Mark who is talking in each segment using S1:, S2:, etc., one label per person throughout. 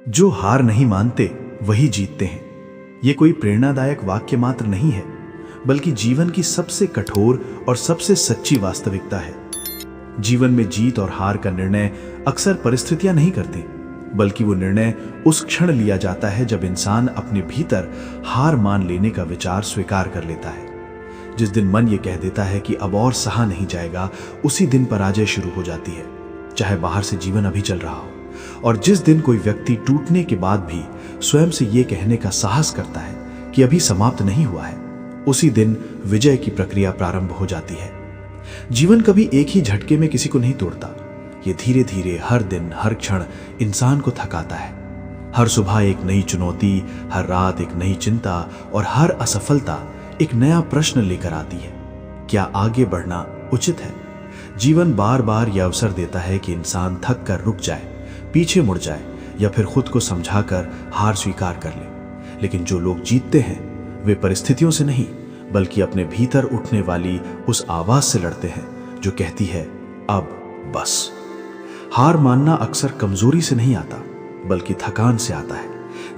S1: जो हार नहीं मानते वही जीतते हैं। ये कोई प्रेरणादायक वाक्य मात्र नहीं है, बल्कि जीवन की सबसे कठोर और सबसे सच्ची वास्तविकता है। जीवन में जीत और हार का निर्णय अक्सर परिस्थितियां नहीं करती, बल्कि वो निर्णय उस क्षण लिया जाता है जब इंसान अपने भीतर हार मान लेने का विचार स्वीकार कर लेता है। जिस दिन मन ये कह देता है कि अब और सहा नहीं जाएगा, उसी दिन पराजय शुरू हो जाती है, चाहे बाहर से जीवन अभी चल रहा हो। और जिस दिन कोई व्यक्ति टूटने के बाद भी स्वयं से ये कहने का साहस करता है कि अभी समाप्त नहीं हुआ है, उसी दिन विजय की प्रक्रिया प्रारंभ हो जाती है। जीवन कभी एक ही झटके में किसी को नहीं तोड़ता। ये धीरे धीरे हर दिन हर क्षण इंसान को थकाता है। हर सुबह एक नई चुनौती, हर रात एक नई चिंता और हर असफलता एक नया प्रश्न लेकर आती है। क्या आगे बढ़ना उचित है? जीवन बार बार यह अवसर देता है कि इंसान थक कर रुक जाए, पीछे मुड़ जाए या फिर खुद को समझाकर हार स्वीकार कर ले। लेकिन जो लोग जीतते हैं वे परिस्थितियों से नहीं, बल्कि अपने भीतर उठने वाली उस आवाज से लड़ते हैं जो कहती है अब बस। हार मानना अक्सर कमजोरी से नहीं आता, बल्कि थकान से आता है।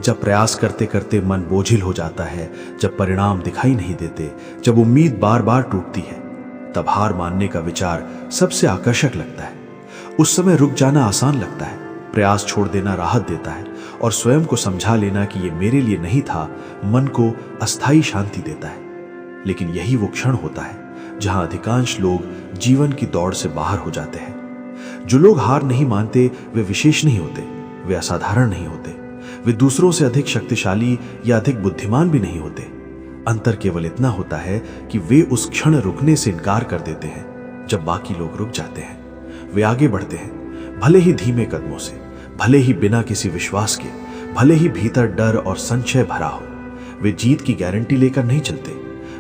S1: जब प्रयास करते करते मन बोझिल हो जाता है, जब परिणाम दिखाई नहीं देते, जब उम्मीद बार बार टूटती है, तब हार मानने का विचार सबसे आकर्षक लगता है। उस समय रुक जाना आसान लगता है, प्रयास छोड़ देना राहत देता है और स्वयं को समझा लेना कि ये मेरे लिए नहीं था, मन को अस्थायी शांति देता है। लेकिन यही वो क्षण होता है जहां अधिकांश लोग जीवन की दौड़ से बाहर हो जाते हैं। जो लोग हार नहीं मानते वे विशेष नहीं होते, वे असाधारण नहीं होते, वे दूसरों से अधिक शक्तिशाली या अधिक बुद्धिमान भी नहीं होते। अंतर केवल इतना होता है कि वे उस क्षण रुकने से इनकार कर देते हैं जब बाकी लोग रुक जाते हैं। वे आगे बढ़ते हैं, भले ही धीमे कदमों से, भले ही बिना किसी विश्वास के, भले ही भीतर डर और संशय भरा हो। वे जीत की गारंटी लेकर नहीं चलते,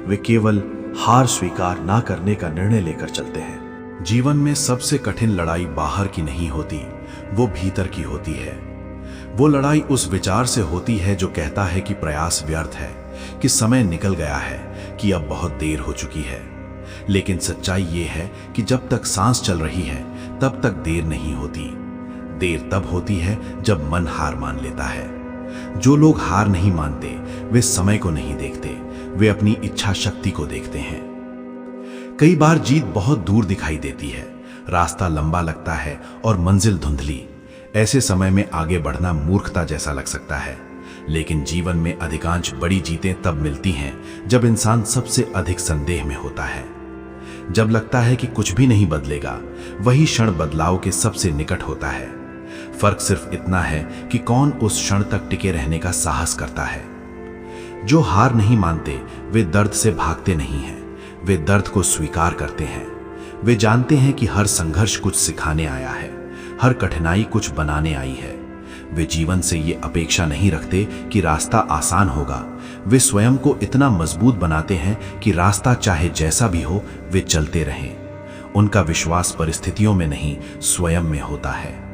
S1: वे केवल हार स्वीकार ना करने का निर्णय लेकर चलते हैं।
S2: जीवन में सबसे कठिन लड़ाई बाहर की नहीं होती, वो भीतर की होती है। वो लड़ाई उस विचार से होती है जो कहता है कि प्रयास व्यर्थ है, कि समय निकल गया है, कि अब बहुत देर हो चुकी है। लेकिन सच्चाई ये है कि जब तक सांस चल रही है तब तक देर नहीं होती। देर तब होती है जब मन हार मान लेता है। जो लोग हार नहीं मानते वे समय को नहीं देखते, वे अपनी इच्छा शक्ति को देखते हैं। कई बार जीत बहुत दूर दिखाई देती है, रास्ता लंबा लगता है और मंजिल धुंधली। ऐसे समय में आगे बढ़ना मूर्खता जैसा लग सकता है। लेकिन जीवन में अधिकांश बड़ी जीतें तब मिलती हैं जब इंसान सबसे अधिक संदेह में होता है। जब लगता है कि कुछ भी नहीं बदलेगा, वही क्षण बदलाव के सबसे निकट होता है। फर्क सिर्फ इतना है कि कौन उस क्षण तक टिके रहने का साहस करता है। जो हार नहीं मानते वे दर्द से भागते नहीं हैं, वे दर्द को स्वीकार करते हैं। वे जानते हैं कि हर संघर्ष कुछ सिखाने आया है, हर कठिनाई कुछ बनाने आई है। वे जीवन से ये अपेक्षा नहीं रखते कि रास्ता आसान होगा। वे स्वयं को इतना मजबूत बनाते हैं कि रास्ता चाहे जैसा भी हो वे चलते रहें। उनका विश्वास परिस्थितियों में नहीं, स्वयं में होता है।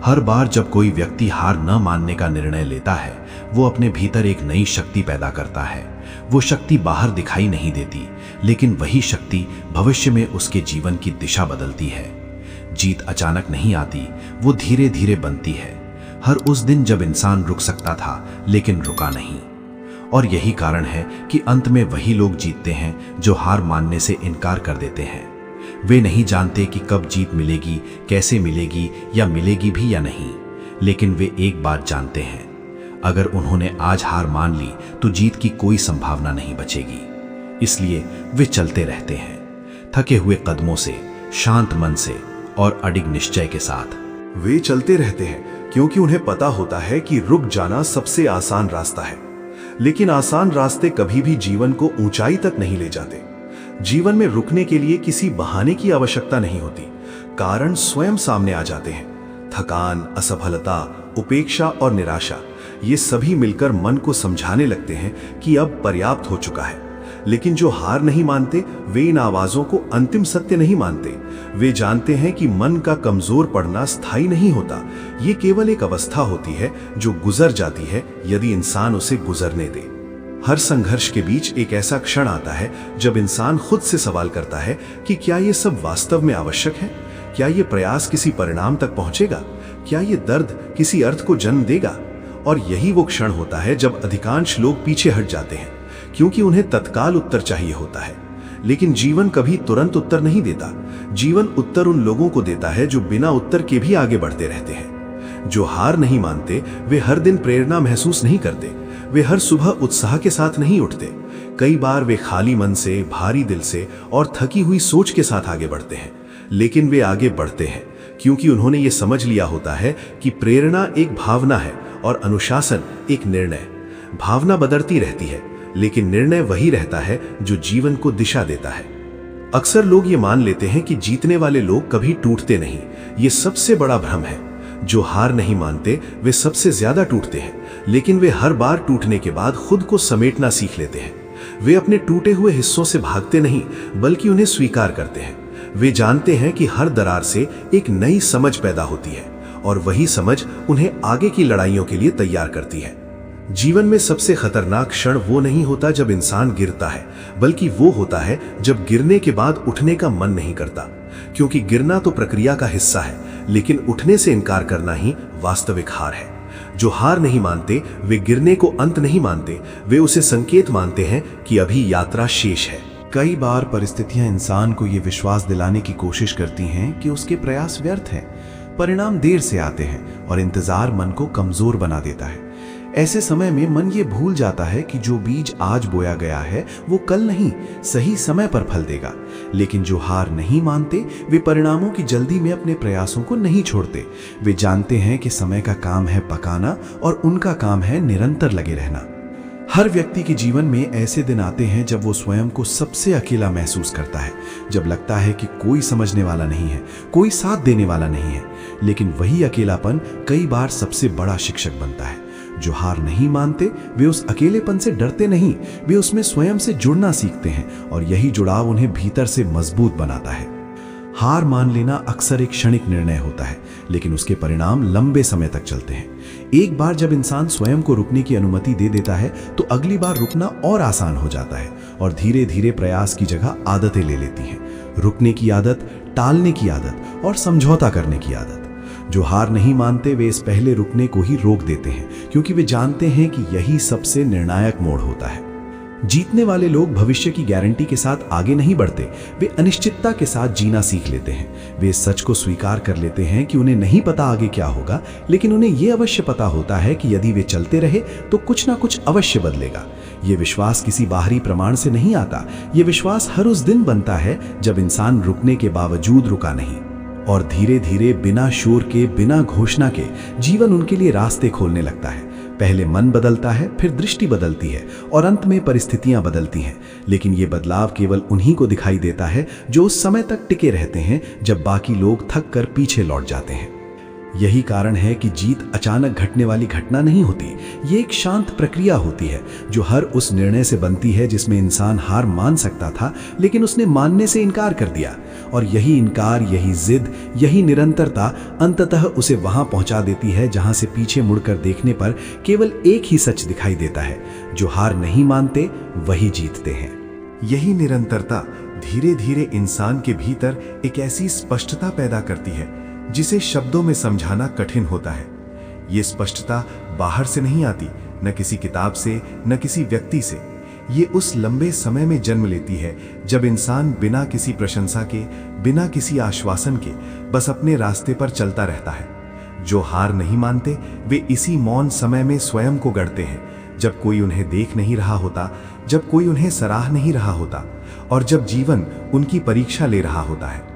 S2: हर बार जब कोई व्यक्ति हार न मानने का निर्णय लेता है, वो अपने भीतर एक नई शक्ति पैदा करता है। वो शक्ति बाहर दिखाई नहीं देती, लेकिन वही शक्ति भविष्य में उसके जीवन की दिशा बदलती है। जीत अचानक नहीं आती, वो धीरे धीरे बनती है। हर उस दिन जब इंसान रुक सकता था लेकिन रुका नहीं। और यही कारण है कि अंत में वही लोग जीतते हैं जो हार मानने से इनकार कर देते हैं। वे नहीं जानते कि कब जीत मिलेगी, कैसे मिलेगी या मिलेगी भी या नहीं, लेकिन वे एक बात जानते हैं, अगर उन्होंने आज हार मान ली तो जीत की कोई संभावना नहीं बचेगी। इसलिए वे चलते रहते हैं, थके हुए कदमों से, शांत मन से और अडिग निश्चय के साथ।
S3: वे चलते रहते हैं क्योंकि उन्हें पता होता है कि रुक जाना सबसे आसान रास्ता है। लेकिन आसान रास्ते कभी भी जीवन को ऊंचाई तक नहीं ले जाते। जीवन में रुकने के लिए किसी बहाने की आवश्यकता नहीं होती, कारण स्वयं सामने आ जाते हैं। थकान, असफलता, उपेक्षा और निराशा, ये सभी मिलकर मन को समझाने लगते हैं कि अब पर्याप्त हो चुका है। लेकिन जो हार नहीं मानते वे इन आवाजों को अंतिम सत्य नहीं मानते। वे जानते हैं कि मन का कमजोर पड़ना स्थायी नहीं होता, ये केवल एक अवस्था होती है जो गुजर जाती है यदि इंसान उसे गुजरने दे। हर संघर्ष के बीच एक ऐसा क्षण आता है जब इंसान खुद से सवाल करता है कि क्या ये सब वास्तव में आवश्यक है? क्या ये प्रयास किसी परिणाम तक पहुंचेगा? क्या ये दर्द किसी अर्थ को जन्म देगा? और यही वो क्षण होता है जब अधिकांश लोग पीछे हट जाते हैं, क्योंकि उन्हें तत्काल उत्तर चाहिए होता है। लेकिन जीवन कभी तुरंत उत्तर नहीं देता। जीवन उत्तर उन लोगों को देता है जो बिना उत्तर के भी आगे बढ़ते रहते हैं। जो हार नहीं मानते वे हर दिन प्रेरणा महसूस नहीं करते, वे हर सुबह उत्साह के साथ नहीं उठते। कई बार वे खाली मन से, भारी दिल से और थकी हुई सोच के साथ आगे बढ़ते हैं, लेकिन वे आगे बढ़ते हैं क्योंकि उन्होंने ये समझ लिया होता है कि प्रेरणा एक भावना है और अनुशासन एक निर्णय। भावना बदलती रहती है, लेकिन निर्णय वही रहता है जो जीवन को दिशा देता है। अक्सर लोग ये मान लेते हैं कि जीतने वाले लोग कभी टूटते नहीं। ये सबसे बड़ा भ्रम है। जो हार नहीं मानते वे सबसे ज्यादा टूटते हैं, लेकिन वे हर बार टूटने के बाद खुद को समेटना सीख लेते हैं। वे अपने टूटे हुए हिस्सों से भागते नहीं, बल्कि उन्हें स्वीकार करते हैं। वे जानते हैं कि हर दरार से एक नई समझ पैदा होती है और वही समझ उन्हें आगे की लड़ाइयों के लिए तैयार करती है। जीवन में सबसे खतरनाक क्षण वो नहीं होता जब इंसान गिरता है, बल्कि वो होता है जब गिरने के बाद उठने का मन नहीं करता। क्योंकि गिरना तो प्रक्रिया का हिस्सा है, लेकिन उठने से इनकार करना ही वास्तविक हार है। जो हार नहीं मानते वे गिरने को अंत नहीं मानते, वे उसे संकेत मानते हैं कि अभी यात्रा शेष है।
S1: कई बार परिस्थितियां इंसान को यह विश्वास दिलाने की कोशिश करती हैं कि उसके प्रयास व्यर्थ हैं, परिणाम देर से आते हैं और इंतजार मन को कमजोर बना देता है। ऐसे समय में मन ये भूल जाता है कि जो बीज आज बोया गया है वो कल नहीं, सही समय पर फल देगा। लेकिन जो हार नहीं मानते वे परिणामों की जल्दी में अपने प्रयासों को नहीं छोड़ते। वे जानते हैं कि समय का काम है पकाना और उनका काम है निरंतर लगे रहना। हर व्यक्ति के जीवन में ऐसे दिन आते हैं जब वो स्वयं को सबसे अकेला महसूस करता है, जब लगता है कि कोई समझने वाला नहीं है, कोई साथ देने वाला नहीं है। लेकिन वही अकेलापन कई बार सबसे बड़ा शिक्षक बनता है। जो हार नहीं मानते वे उस अकेलेपन से डरते नहीं, वे उसमें स्वयं से जुड़ना सीखते हैं और यही जुड़ाव उन्हें भीतर से मजबूत बनाता है। हार मान लेना अक्सर एक क्षणिक निर्णय होता है, लेकिन उसके परिणाम लंबे समय तक चलते हैं। एक बार जब इंसान स्वयं को रुकने की अनुमति दे देता है तो अगली बार रुकना और आसान हो जाता है और धीरे धीरे प्रयास की जगह आदतें ले लेती हैं। रुकने की आदत, टालने की आदत और समझौता करने की आदत। जो हार नहीं मानते वे इस पहले रुकने को ही रोक देते हैं, क्योंकि वे जानते हैं कि यही सबसे निर्णायक मोड़ होता है। जीतने वाले लोग भविष्य की गारंटी के साथ आगे नहीं बढ़ते, वे अनिश्चितता के साथ जीना सीख लेते हैं। वे इस सच को स्वीकार कर लेते हैं कि उन्हें नहीं पता आगे क्या होगा, लेकिन उन्हें यह अवश्य पता होता है कि यदि वे चलते रहे तो कुछ ना कुछ अवश्य बदलेगा। ये विश्वास किसी बाहरी प्रमाण से नहीं आता। ये विश्वास हर उस दिन बनता है जब इंसान रुकने के बावजूद रुका नहीं और धीरे धीरे बिना शोर के, बिना घोषणा के जीवन उनके लिए रास्ते खोलने लगता है। पहले मन बदलता है, फिर दृष्टि बदलती है और अंत में परिस्थितियां बदलती हैं। लेकिन ये बदलाव केवल उन्हीं को दिखाई देता है जो उस समय तक टिके रहते हैं जब बाकी लोग थक कर पीछे लौट जाते हैं। यही कारण है कि जीत अचानक घटने वाली घटना नहीं होती। ये एक शांत प्रक्रिया होती है जो हर उस निर्णय से बनती है जिसमें इंसान हार मान सकता था, लेकिन उसने मानने से इनकार कर दिया। और यही इनकार, यही जिद, यही निरंतरता अंततः उसे वहां पहुंचा देती है जहां से पीछे मुड़कर देखने पर केवल एक ही सच दिखाई देता है, जो हार नहीं मानते वही जीतते हैं।
S3: यही निरंतरता धीरे धीरे इंसान के भीतर एक ऐसी स्पष्टता पैदा करती है जिसे शब्दों में समझाना कठिन होता है। ये स्पष्टता बाहर से नहीं आती, न किसी किताब से, न किसी व्यक्ति से। ये उस लंबे समय में जन्म लेती है जब इंसान बिना किसी प्रशंसा के, बिना किसी आश्वासन के बस अपने रास्ते पर चलता रहता है। जो हार नहीं मानते वे इसी मौन समय में स्वयं को गढ़ते हैं, जब कोई उन्हें देख नहीं रहा होता, जब कोई उन्हें सराह नहीं रहा होता और जब जीवन उनकी परीक्षा ले रहा होता है।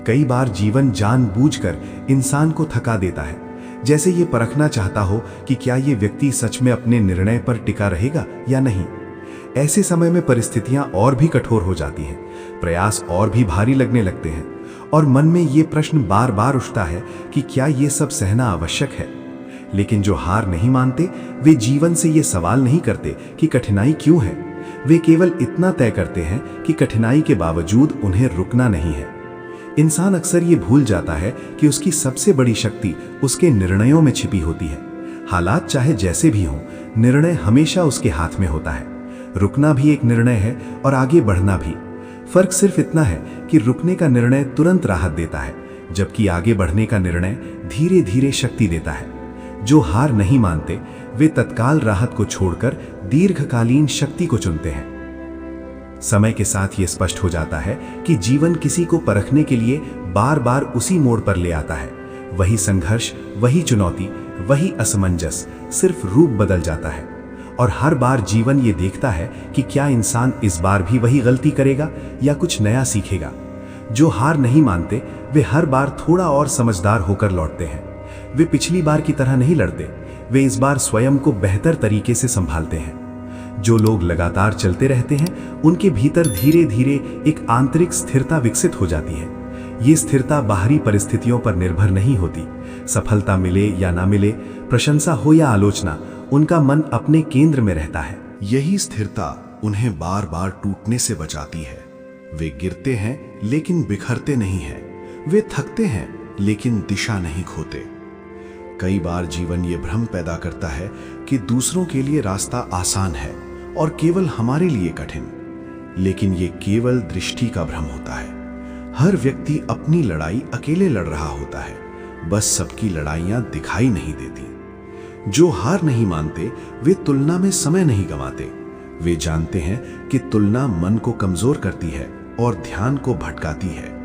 S3: कई बार जीवन जानबूझकर इंसान को थका देता है, जैसे ये परखना चाहता हो कि क्या ये व्यक्ति सच में अपने निर्णय पर टिका रहेगा या नहीं। ऐसे समय में परिस्थितियां और भी कठोर हो जाती हैं, प्रयास और भी भारी लगने लगते हैं और मन में ये प्रश्न बार बार उठता है कि क्या ये सब सहना आवश्यक है। लेकिन जो हार नहीं मानते वे जीवन से ये सवाल नहीं करते कि कठिनाई क्यों है। वे केवल इतना तय करते हैं कि कठिनाई के बावजूद उन्हें रुकना नहीं है। इंसान अक्सर ये भूल जाता है कि उसकी सबसे बड़ी शक्ति उसके निर्णयों में छिपी होती है। हालात चाहे जैसे भी हों, निर्णय हमेशा उसके हाथ में होता है। रुकना भी एक निर्णय है और आगे बढ़ना भी। फर्क सिर्फ इतना है कि रुकने का निर्णय तुरंत राहत देता है, जबकि आगे बढ़ने का निर्णय धीरे धीरे शक्ति देता है। जो हार नहीं मानते वे तत्काल राहत को छोड़कर दीर्घकालीन शक्ति को चुनते हैं। समय के साथ ये स्पष्ट हो जाता है कि जीवन किसी को परखने के लिए बार बार उसी मोड़ पर ले आता है। वही संघर्ष, वही चुनौती, वही असमंजस, सिर्फ रूप बदल जाता है। और हर बार जीवन ये देखता है कि क्या इंसान इस बार भी वही गलती करेगा या कुछ नया सीखेगा। जो हार नहीं मानते वे हर बार थोड़ा और समझदार होकर लौटते हैं। वे पिछली बार की तरह नहीं लड़ते, वे इस बार स्वयं को बेहतर तरीके से संभालते हैं। जो लोग लगातार चलते रहते हैं उनके भीतर धीरे धीरे एक आंतरिक स्थिरता विकसित हो जाती है। ये स्थिरता बाहरी परिस्थितियों पर निर्भर नहीं होती। सफलता मिले या ना मिले, प्रशंसा हो या आलोचना, उनका मन अपने केंद्र में रहता है।
S2: यही स्थिरता उन्हें बार बार टूटने से बचाती है। वे गिरते हैं लेकिन बिखरते नहीं हैं। वे थकते हैं लेकिन दिशा नहीं खोते। कई बार जीवन ये भ्रम पैदा करता है कि दूसरों के लिए रास्ता आसान है और केवल हमारे लिए कठिन, लेकिन ये केवल दृष्टि का भ्रम होता है। हर व्यक्ति अपनी लड़ाई अकेले लड़ रहा होता है, बस सबकी लड़ाइयां दिखाई नहीं देती। जो हार नहीं मानते वे तुलना में समय नहीं गंवाते। वे जानते हैं कि तुलना मन को कमजोर करती है और ध्यान को भटकाती है।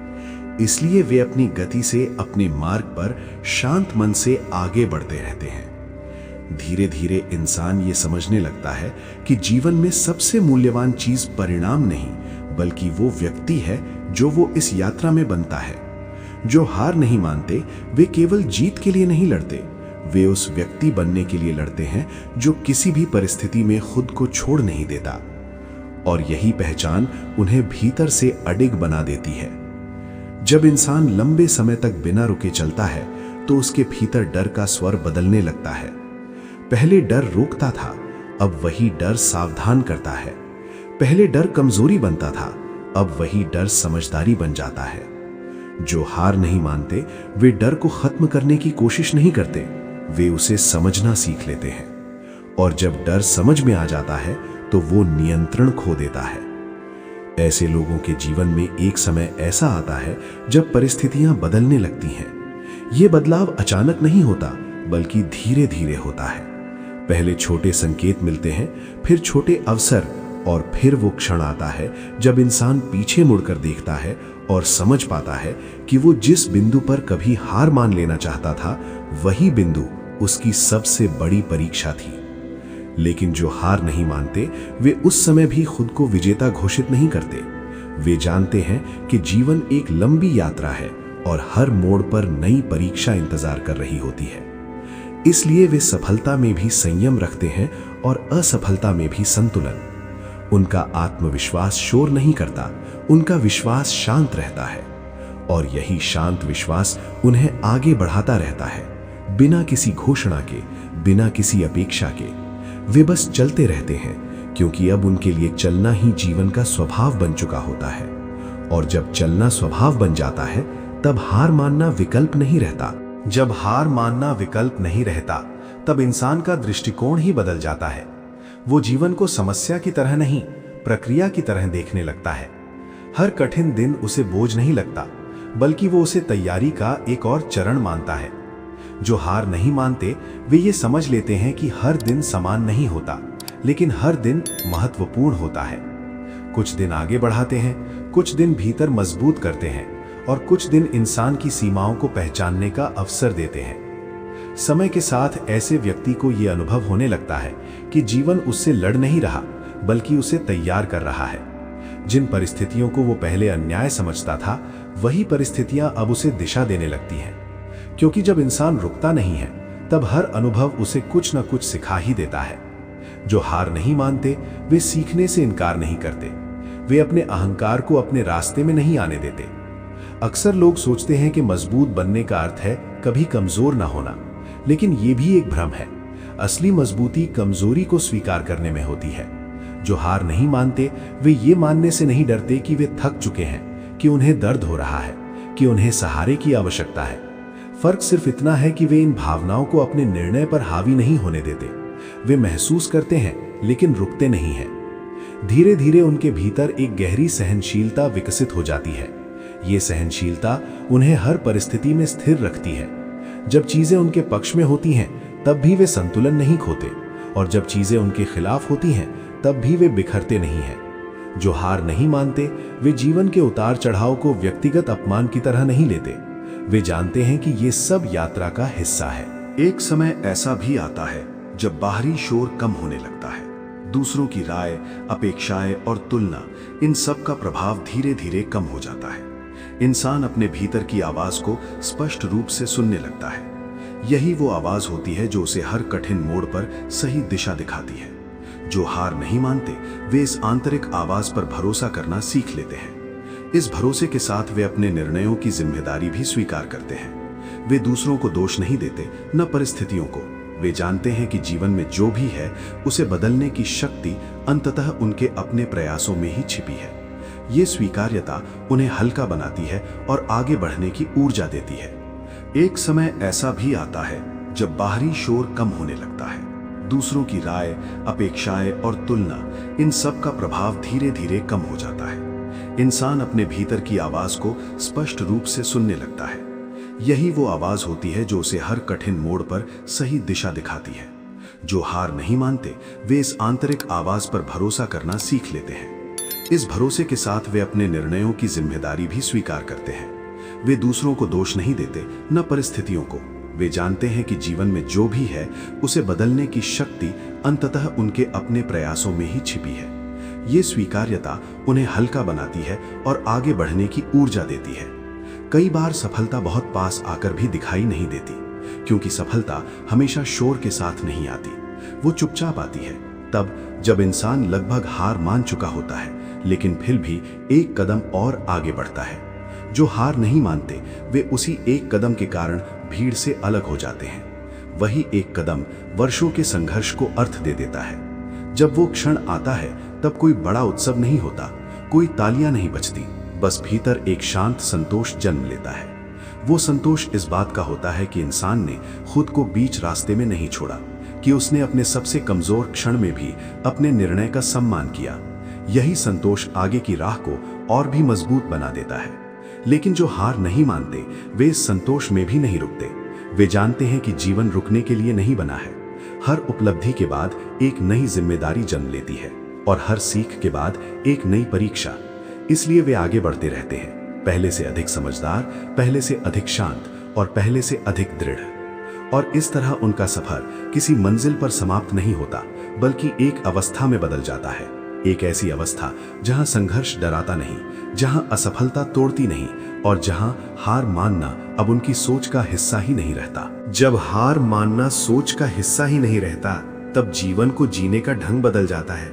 S2: इसलिए वे अपनी गति से अपने मार्ग पर शांत मन से आगे बढ़ते रहते हैं। धीरे धीरे इंसान ये समझने लगता है कि जीवन में सबसे मूल्यवान चीज परिणाम नहीं बल्कि वो व्यक्ति है जो वो इस यात्रा में बनता है। जो हार नहीं मानते वे केवल जीत के लिए नहीं लड़ते, वे उस व्यक्ति बनने के लिए लड़ते हैं जो किसी भी परिस्थिति में खुद को छोड़ नहीं देता। और यही पहचान उन्हें भीतर से अडिग बना देती है। जब इंसान लंबे समय तक बिना रुके चलता है तो उसके भीतर डर का स्वर बदलने लगता है। पहले डर रोकता था, अब वही डर सावधान करता है। पहले डर कमजोरी बनता था, अब वही डर समझदारी बन जाता है। जो हार नहीं मानते वे डर को खत्म करने की कोशिश नहीं करते, वे उसे समझना सीख लेते हैं। और जब डर समझ में आ जाता है तो वो नियंत्रण खो देता है। ऐसे लोगों के जीवन में एक समय ऐसा आता है जब परिस्थितियां बदलने लगती हैं। ये बदलाव अचानक नहीं होता बल्कि धीरे धीरे होता है। पहले छोटे संकेत मिलते हैं, फिर छोटे अवसर, और फिर वो क्षण आता है जब इंसान पीछे मुड़कर देखता है और समझ पाता है कि वो जिस बिंदु पर कभी हार मान लेना चाहता था वही बिंदु उसकी सबसे बड़ी परीक्षा थी। लेकिन जो हार नहीं मानते वे उस समय भी खुद को विजेता घोषित नहीं करते। वे जानते हैं कि जीवन एक लंबी यात्रा है और हर मोड़ पर नई परीक्षा इंतजार कर रही होती है। इसलिए वे सफलता में भी संयम रखते हैं और असफलता में भी संतुलन। उनका आत्मविश्वास शोर नहीं करता, उनका विश्वास शांत रहता है। और यही शांत विश्वास उन्हें आगे बढ़ाता रहता है, बिना किसी घोषणा के, बिना किसी अपेक्षा के। वे बस चलते रहते हैं क्योंकि अब उनके लिए चलना ही जीवन का स्वभाव बन चुका होता है। और जब चलना स्वभाव बन जाता है तब हार मानना विकल्प नहीं रहता।
S1: जब हार मानना विकल्प नहीं रहता तब इंसान का दृष्टिकोण ही बदल जाता है। वो जीवन को समस्या की तरह नहीं, प्रक्रिया की तरह देखने लगता है। हर कठिन दिन उसे बोझ नहीं लगता बल्कि वो उसे तैयारी का एक और चरण मानता है। जो हार नहीं मानते वे ये समझ लेते हैं कि हर दिन समान नहीं होता, लेकिन हर दिन महत्वपूर्ण होता है। कुछ दिन आगे बढ़ाते हैं, कुछ दिन भीतर मजबूत करते हैं और कुछ दिन इंसान की सीमाओं को पहचानने का अवसर देते हैं। समय के साथ ऐसे व्यक्ति को यह अनुभव होने लगता है कि जीवन उससे लड़ नहीं रहा बल्कि उसे तैयार कर रहा है। जिन परिस्थितियों को वो पहले अन्याय समझता था वही परिस्थितियां अब उसे दिशा देने लगती हैं। क्योंकि जब इंसान रुकता नहीं है तब हर अनुभव उसे कुछ न कुछ सिखा ही देता है। जो हार नहीं मानते वे सीखने से इनकार नहीं करते, वे अपने अहंकार को अपने रास्ते में नहीं आने देते। अक्सर लोग सोचते हैं कि मजबूत बनने का अर्थ है कभी कमजोर ना होना, लेकिन ये भी एक भ्रम है। असली मजबूती कमजोरी को स्वीकार करने में होती है। जो हार नहीं मानते वे ये मानने से नहीं डरते कि वे थक चुके हैं, कि उन्हें दर्द हो रहा है, कि उन्हें सहारे की आवश्यकता है। फर्क सिर्फ इतना है कि वे इन भावनाओं को अपने निर्णय पर हावी नहीं होने देते। वे महसूस करते हैं लेकिन रुकते नहीं हैं। धीरे धीरे उनके भीतर एक गहरी सहनशीलता विकसित हो जाती है।
S3: ये सहनशीलता उन्हें हर परिस्थिति में स्थिर रखती है। जब चीजें उनके पक्ष में होती हैं तब भी वे संतुलन नहीं खोते, और जब चीजें उनके खिलाफ होती हैं तब भी वे बिखरते नहीं हैं। जो हार नहीं मानते वे जीवन के उतार चढ़ाव को व्यक्तिगत अपमान की तरह नहीं लेते। वे जानते हैं कि ये सब यात्रा का हिस्सा है।
S2: एक समय ऐसा भी आता है जब बाहरी शोर कम होने लगता है। दूसरों की राय, अपेक्षाएं और तुलना, इन सब का प्रभाव धीरे धीरे कम हो जाता है। इंसान अपने भीतर की आवाज को स्पष्ट रूप से सुनने लगता है। यही वो आवाज होती है जो उसे हर कठिन मोड़ पर सही दिशा दिखाती है। जो हार नहीं मानते वे इस आंतरिक आवाज पर भरोसा करना सीख लेते हैं। इस भरोसे के साथ वे अपने निर्णयों की जिम्मेदारी भी स्वीकार करते हैं। वे दूसरों को दोष नहीं देते, न परिस्थितियों को। वे जानते हैं कि जीवन में जो भी है उसे बदलने की शक्ति अंततः उनके अपने प्रयासों में ही छिपी है। ये स्वीकार्यता उन्हें हल्का बनाती है और आगे बढ़ने की ऊर्जा देती है। एक समय ऐसा भी आता है जब बाहरी शोर कम होने लगता है। दूसरों की राय, अपेक्षाएं और तुलना, इन सब का प्रभाव धीरे धीरे कम हो जाता है। इंसान अपने भीतर की आवाज को स्पष्ट रूप से सुनने लगता है। यही वो आवाज होती है जो उसे हर कठिन मोड़ पर सही दिशा दिखाती है। जो हार नहीं मानते वे इस आंतरिक आवाज पर भरोसा करना सीख लेते हैं। इस भरोसे के साथ वे अपने निर्णयों की जिम्मेदारी भी स्वीकार करते हैं। वे दूसरों को दोष नहीं देते, न परिस्थितियों को। वे जानते हैं कि जीवन में जो भी है उसे बदलने की शक्ति अंततः उनके अपने प्रयासों में ही छिपी है। ये स्वीकार्यता उन्हें हल्का बनाती है और आगे बढ़ने की ऊर्जा देती है। कई बार सफलता बहुत पास आकर भी दिखाई नहीं देती, क्योंकि सफलता हमेशा शोर के साथ नहीं आती। वो चुपचाप आती है तब जब इंसान लगभग हार मान चुका होता है, लेकिन फिर भी एक कदम और आगे बढ़ता है। जो हार नहीं मानते वे उसी एक कदम के कारण भीड़ से अलग हो जाते हैं। वही एक कदम वर्षों के संघर्ष को अर्थ दे देता है। जब वो क्षण आता है तब कोई बड़ा उत्सव नहीं होता, कोई तालियां नहीं बजती, बस भीतर एक शांत संतोष जन्म लेता है। वो संतोष इस बात का होता है कि इंसान ने खुद को बीच रास्ते में नहीं छोड़ा, कि उसने अपने सबसे कमजोर क्षण में भी अपने निर्णय का सम्मान किया। यही संतोष आगे की राह को और भी मजबूत बना देता है। लेकिन जो हार नहीं मानते वे इस संतोष में भी नहीं रुकते। वे जानते हैं कि जीवन रुकने के लिए नहीं बना है। हर उपलब्धि के बाद एक नई जिम्मेदारी जन्म लेती है, और हर सीख के बाद एक नई परीक्षा। इसलिए वे आगे बढ़ते रहते हैं, पहले से अधिक समझदार, पहले से अधिक शांत और पहले से अधिक दृढ़। और इस तरह उनका सफर किसी मंजिल पर समाप्त नहीं होता, बल्कि एक अवस्था में बदल जाता है। एक ऐसी अवस्था जहां संघर्ष डराता नहीं, जहां असफलता तोड़ती नहीं, और जहां हार मानना अब उनकी सोच का हिस्सा ही नहीं रहता।
S3: जब हार मानना सोच का हिस्सा ही नहीं रहता, तब जीवन को जीने का ढंग बदल जाता है।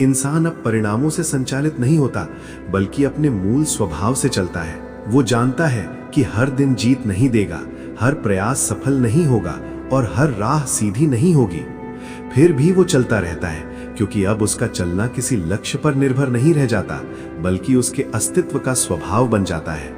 S3: इंसान अब परिणामों से संचालित नहीं होता, बल्कि अपने मूल स्वभाव से चलता है। वो जानता है कि हर दिन जीत नहीं देगा, हर प्रयास सफल नहीं होगा और हर राह सीधी नहीं होगी। फिर भी वो चलता रहता है, क्योंकि अब उसका चलना किसी लक्ष्य पर निर्भर नहीं रह जाता, बल्कि उसके अस्तित्व का स्वभाव बन जाता है।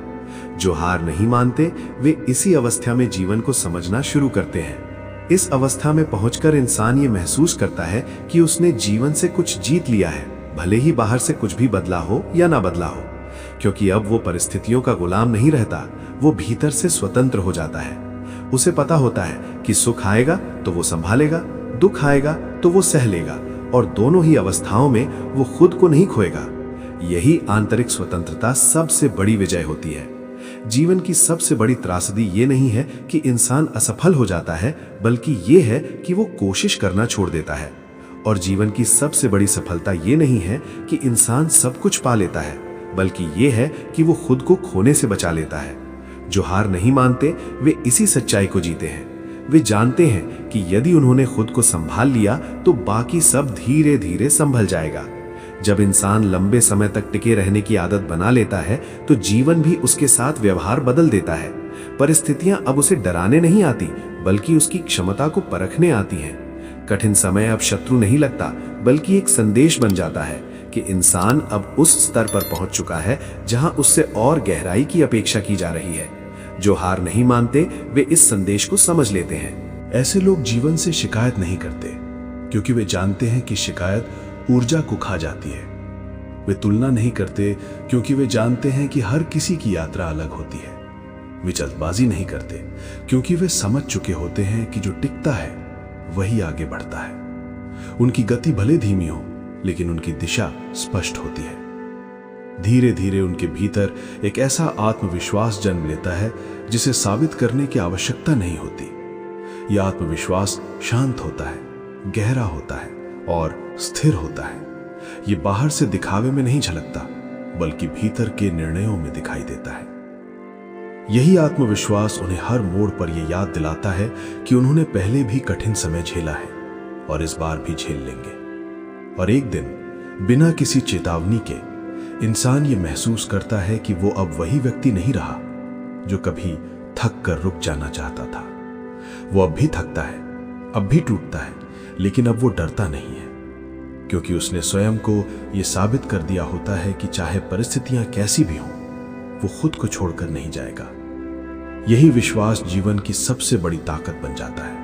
S3: जो हार नहीं मानते वे इसी अवस्था में जीवन को समझना शुरू करते हैं। इस अवस्था में पहुंचकर इंसान ये महसूस करता है कि उसने जीवन से कुछ जीत लिया है, भले ही बाहर से कुछ भी बदला हो या ना बदला हो। क्योंकि अब वो परिस्थितियों का गुलाम नहीं रहता, वो भीतर से स्वतंत्र हो जाता है। उसे पता होता है कि सुख आएगा तो वो संभालेगा, दुख आएगा तो वो सह लेगा, और दोनों ही अवस्थाओं में वो खुद को नहीं खोएगा। यही आंतरिक स्वतंत्रता सबसे बड़ी विजय होती है। जीवन की सबसे बड़ी त्रासदी ये नहीं है कि इंसान असफल हो जाता है, बल्कि ये है कि वो कोशिश करना छोड़ देता है। और जीवन की सबसे बड़ी सफलता ये नहीं है कि इंसान सब कुछ पा लेता है, बल्कि ये है कि वो खुद को खोने से बचा लेता है। जो हार नहीं मानते वे इसी सच्चाई को जीते हैं। वे जानते हैं कि यदि उन्होंने खुद को संभाल लिया तो बाकी सब धीरे धीरे संभल जाएगा। जब इंसान लंबे समय तक टिके रहने की आदत बना लेता है तो जीवन भी उसके साथ व्यवहार बदल देता है। परिस्थितियां अब उसे डराने नहीं आती, बल्कि उसकी क्षमता को परखने आती हैं। कठिन समय अब शत्रु नहीं लगता, बल्कि एक संदेश बन जाता है कि इंसान अब उस स्तर पर पहुंच चुका है जहां उससे और गहराई की अपेक्षा की जा रही है। जो हार नहीं मानते वे इस संदेश को समझ लेते हैं।
S1: ऐसे लोग जीवन से शिकायत नहीं करते, क्योंकि वे जानते हैं कि शिकायत ऊर्जा को खा जाती है।
S3: वे तुलना नहीं करते क्योंकि वे जानते हैं कि हर किसी की यात्रा अलग होती है। वे जल्दबाजी नहीं करते क्योंकि वे समझ चुके होते हैं कि जो टिकता है वही आगे बढ़ता है। उनकी गति भले धीमी हो, लेकिन उनकी दिशा स्पष्ट होती है। धीरे धीरे उनके भीतर एक ऐसा आत्मविश्वास जन्म लेता है जिसे साबित करने की आवश्यकता नहीं होती। यह आत्मविश्वास शांत होता है, गहरा होता है और स्थिर होता है। ये बाहर से दिखावे में नहीं झलकता, बल्कि भीतर के निर्णयों में दिखाई देता है। यही आत्मविश्वास उन्हें हर मोड़ पर यह याद दिलाता है कि उन्होंने पहले भी कठिन समय झेला है और इस बार भी झेल लेंगे। और एक दिन बिना किसी चेतावनी के इंसान ये महसूस करता है कि वो अब वही व्यक्ति नहीं रहा जो कभी थक कर रुक जाना चाहता था। वो अब भी थकता है, अब भी टूटता है, लेकिन अब वो डरता नहीं है, क्योंकि उसने स्वयं को यह साबित कर दिया होता है कि चाहे परिस्थितियां कैसी भी हों, वो खुद को छोड़कर नहीं जाएगा। यही विश्वास जीवन की सबसे बड़ी ताकत बन जाता है।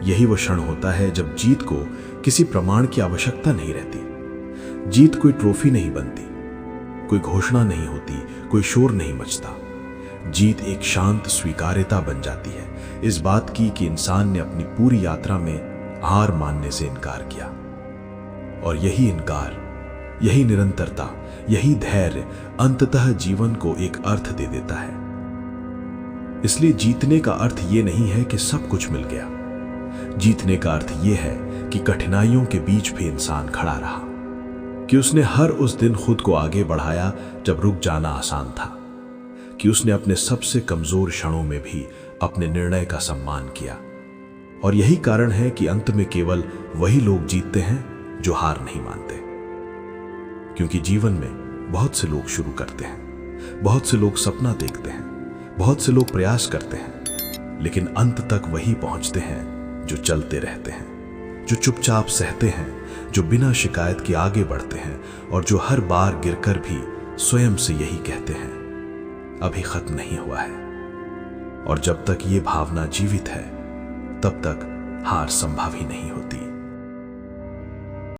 S3: यही वो क्षण होता है जब जीत को किसी प्रमाण की आवश्यकता नहीं रहती। जीत कोई ट्रॉफी नहीं बनती, कोई घोषणा नहीं होती, कोई शोर नहीं मचता। जीत एक शांत स्वीकार्यता बन जाती है इस बात की कि इंसान ने अपनी पूरी यात्रा में हार मानने से इनकार किया। और यही इनकार, यही निरंतरता, यही धैर्य अंततः जीवन को एक अर्थ दे देता है। इसलिए जीतने का अर्थ ये नहीं है कि सब कुछ मिल गया। जीतने का अर्थ यह है कि कठिनाइयों के बीच भी इंसान खड़ा रहा, कि उसने हर उस दिन खुद को आगे बढ़ाया जब रुक जाना आसान था, कि उसने अपने सबसे कमजोर क्षणों में भी अपने निर्णय का सम्मान किया। और यही कारण है कि अंत में केवल वही लोग जीतते हैं जो हार नहीं मानते। क्योंकि जीवन में बहुत से लोग शुरू करते हैं, बहुत से लोग सपना देखते हैं, बहुत से लोग प्रयास करते हैं, लेकिन अंत तक वही पहुंचते हैं जो चलते रहते हैं, जो चुपचाप सहते हैं, जो बिना शिकायत के आगे बढ़ते हैं और जो हर बार गिरकर भी स्वयं से यही कहते हैं, अभी खत्म नहीं हुआ है। और जब तक ये भावना जीवित है, तब तक हार संभव ही नहीं होती।